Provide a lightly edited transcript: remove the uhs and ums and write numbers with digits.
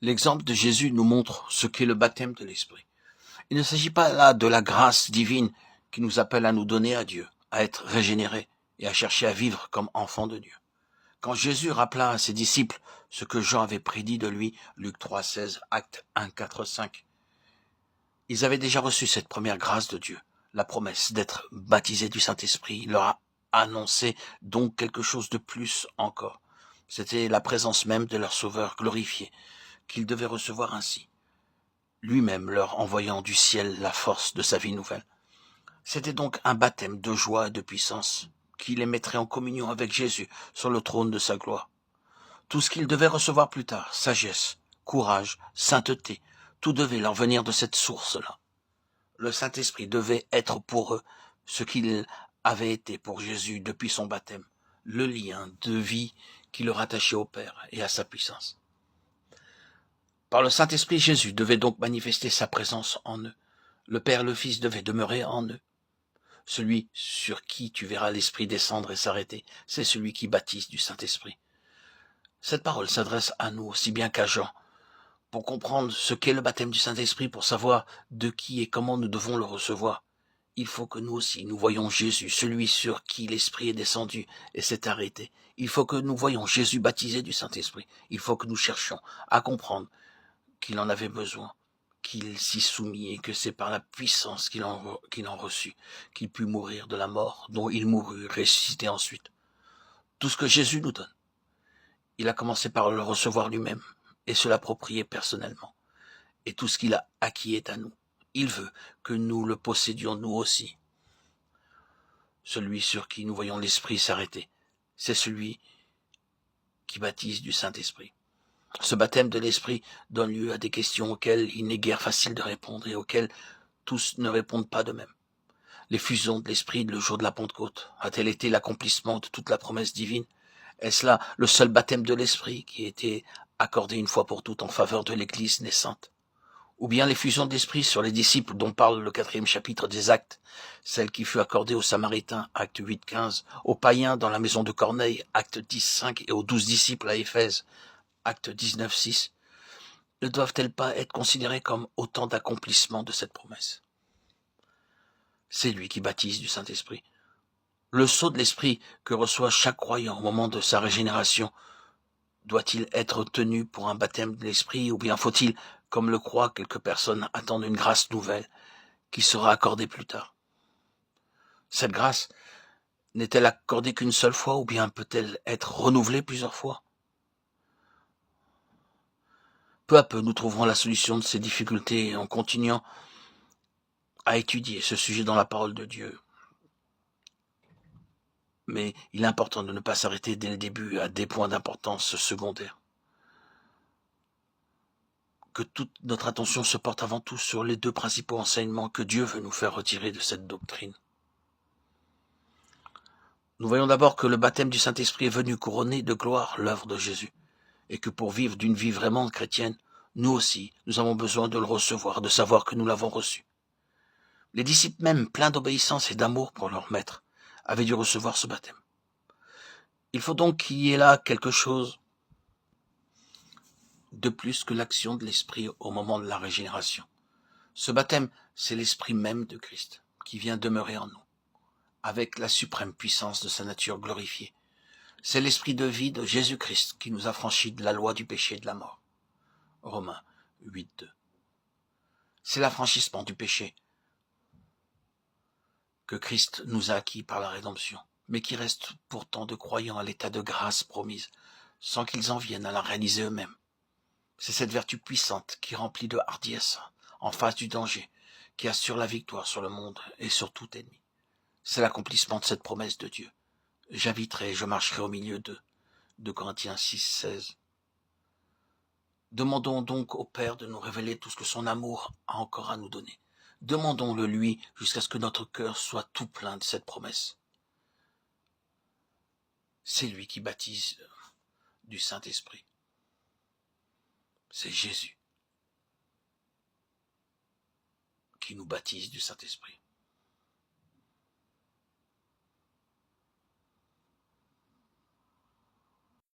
L'exemple de Jésus nous montre ce qu'est le baptême de l'Esprit. Il ne s'agit pas là de la grâce divine qui nous appelle à nous donner à Dieu, à être régénérés et à chercher à vivre comme enfants de Dieu. Quand Jésus rappela à ses disciples ce que Jean avait prédit de lui, Luc 3,16, Actes 1, 4, 5, ils avaient déjà reçu cette première grâce de Dieu. La promesse d'être baptisés du Saint-Esprit leur a annoncé donc quelque chose de plus encore. C'était la présence même de leur Sauveur glorifié, qu'ils devaient recevoir ainsi, lui-même leur envoyant du ciel la force de sa vie nouvelle. C'était donc un baptême de joie et de puissance qui les mettrait en communion avec Jésus sur le trône de sa gloire. Tout ce qu'ils devaient recevoir plus tard, sagesse, courage, sainteté, tout devait leur venir de cette source-là. Le Saint-Esprit devait être pour eux ce qu'il avait été pour Jésus depuis son baptême, le lien de vie qui le rattachait au Père et à sa puissance. Par le Saint-Esprit, Jésus devait donc manifester sa présence en eux. Le Père et le Fils devaient demeurer en eux. Celui sur qui tu verras l'Esprit descendre et s'arrêter, c'est celui qui baptise du Saint-Esprit. Cette parole s'adresse à nous aussi bien qu'à Jean. Pour comprendre ce qu'est le baptême du Saint-Esprit, pour savoir de qui et comment nous devons le recevoir, il faut que nous aussi, nous voyions Jésus, celui sur qui l'Esprit est descendu et s'est arrêté. Il faut que nous voyions Jésus baptisé du Saint-Esprit. Il faut que nous cherchions à comprendre qu'il en avait besoin, qu'il s'y soumit et que c'est par la puissance qu'il en reçut, qu'il put mourir de la mort dont il mourut, ressuscité ensuite. Tout ce que Jésus nous donne, il a commencé par le recevoir lui-même et se l'approprier personnellement. Et tout ce qu'il a acquis est à nous. Il veut que nous le possédions nous aussi. Celui sur qui nous voyons l'Esprit s'arrêter, c'est celui qui baptise du Saint-Esprit. Ce baptême de l'Esprit donne lieu à des questions auxquelles il n'est guère facile de répondre et auxquelles tous ne répondent pas de même. L'effusion de l'Esprit le jour de la Pentecôte a-t-elle été l'accomplissement de toute la promesse divine? Est-ce là le seul baptême de l'Esprit qui a été accordé une fois pour toutes en faveur de l'Église naissante? Ou bien l'effusion de l'Esprit sur les disciples dont parle le 4e chapitre des Actes, celle qui fut accordée aux Samaritains, Actes 8, 15, aux païens dans la maison de Corneille, Actes 10, 5, et aux 12 disciples à Éphèse, Actes 19, 6, ne doivent-elles pas être considérées comme autant d'accomplissements de cette promesse? C'est lui qui baptise du Saint-Esprit. Le sceau de l'Esprit que reçoit chaque croyant au moment de sa régénération doit-il être tenu pour un baptême de l'Esprit ou bien faut-il, comme le croient quelques personnes, attendre une grâce nouvelle qui sera accordée plus tard? Cette grâce n'est-elle accordée qu'une seule fois ou bien peut-elle être renouvelée plusieurs fois? Peu à peu, nous trouverons la solution de ces difficultés en continuant à étudier ce sujet dans la parole de Dieu. Mais il est important de ne pas s'arrêter dès le début à des points d'importance secondaires. Que toute notre attention se porte avant tout sur les deux principaux enseignements que Dieu veut nous faire retirer de cette doctrine. Nous voyons d'abord que le baptême du Saint-Esprit est venu couronner de gloire l'œuvre de Jésus, et que pour vivre d'une vie vraiment chrétienne, nous aussi, nous avons besoin de le recevoir, de savoir que nous l'avons reçu. Les disciples même, pleins d'obéissance et d'amour pour leur maître, avaient dû recevoir ce baptême. Il faut donc qu'il y ait là quelque chose de plus que l'action de l'Esprit au moment de la régénération. Ce baptême, c'est l'Esprit même de Christ qui vient demeurer en nous, avec la suprême puissance de sa nature glorifiée. C'est l'Esprit de vie de Jésus-Christ qui nous a franchis de la loi du péché et de la mort. Romains 8, 2. C'est l'affranchissement du péché que Christ nous a acquis par la rédemption, mais qui reste pourtant de croyants à l'état de grâce promise, sans qu'ils en viennent à la réaliser eux-mêmes. C'est cette vertu puissante qui remplit de hardiesse en face du danger, qui assure la victoire sur le monde et sur tout ennemi. C'est l'accomplissement de cette promesse de Dieu. J'habiterai et je marcherai au milieu d'eux. 2 Corinthiens 6, 16. Demandons donc au Père de nous révéler tout ce que son amour a encore à nous donner. Demandons-le lui jusqu'à ce que notre cœur soit tout plein de cette promesse. C'est lui qui baptise du Saint-Esprit. C'est Jésus qui nous baptise du Saint-Esprit.